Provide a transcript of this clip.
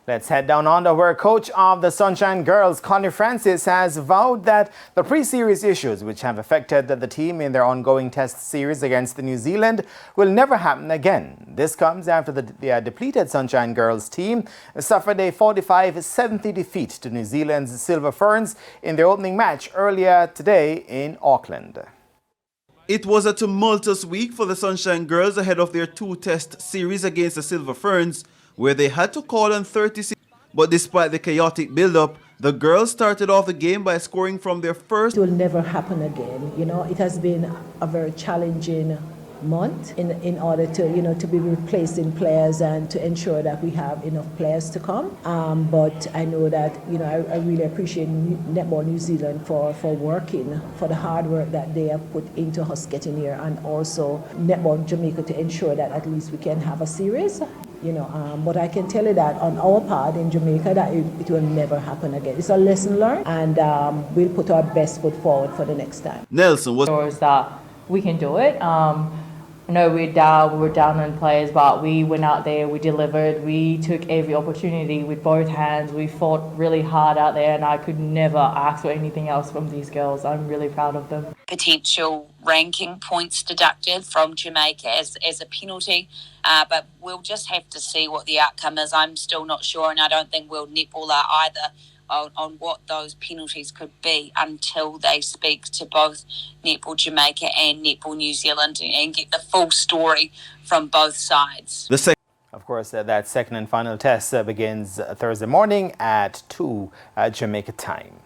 Let's head down under where coach of the Sunshine Girls, Connie Francis, has vowed that the pre-series issues which have affected the team in their ongoing test series against New Zealand will never happen again. This comes after the depleted Sunshine Girls team suffered a 45-70 defeat to New Zealand's Silver Ferns in their opening match earlier today in Auckland. It was a tumultuous week for the Sunshine Girls ahead of their two-test series against the Silver Ferns, where they had to call on 36. But despite the chaotic build-up, the girls started off the game by scoring from their first. It will never happen again. You know, it has been a very challenging month in order to, to be replacing players and to ensure that we have enough players to come. But I know that, I really appreciate Netball New Zealand for working, for the hard work that they have put into us getting here, and also Netball Jamaica to ensure that at least we can have a series. But I can tell you that on our part in Jamaica that it will never happen again. It's a lesson learned, and we'll put our best foot forward for the next time. Nelson was that we can do it. I know we were down on players, but we went out there, we delivered, we took every opportunity with both hands. We fought really hard out there, and I could never ask for anything else from these girls. I'm really proud of them. Potential ranking points deducted from Jamaica as a penalty, but we'll just have to see what the outcome is. I'm still not sure, and I don't think we'll netball either on what those penalties could be until they speak to both Netball Jamaica and Netball New Zealand and get the full story from both sides. Of course, that second and final test begins Thursday morning at 2 Jamaica time.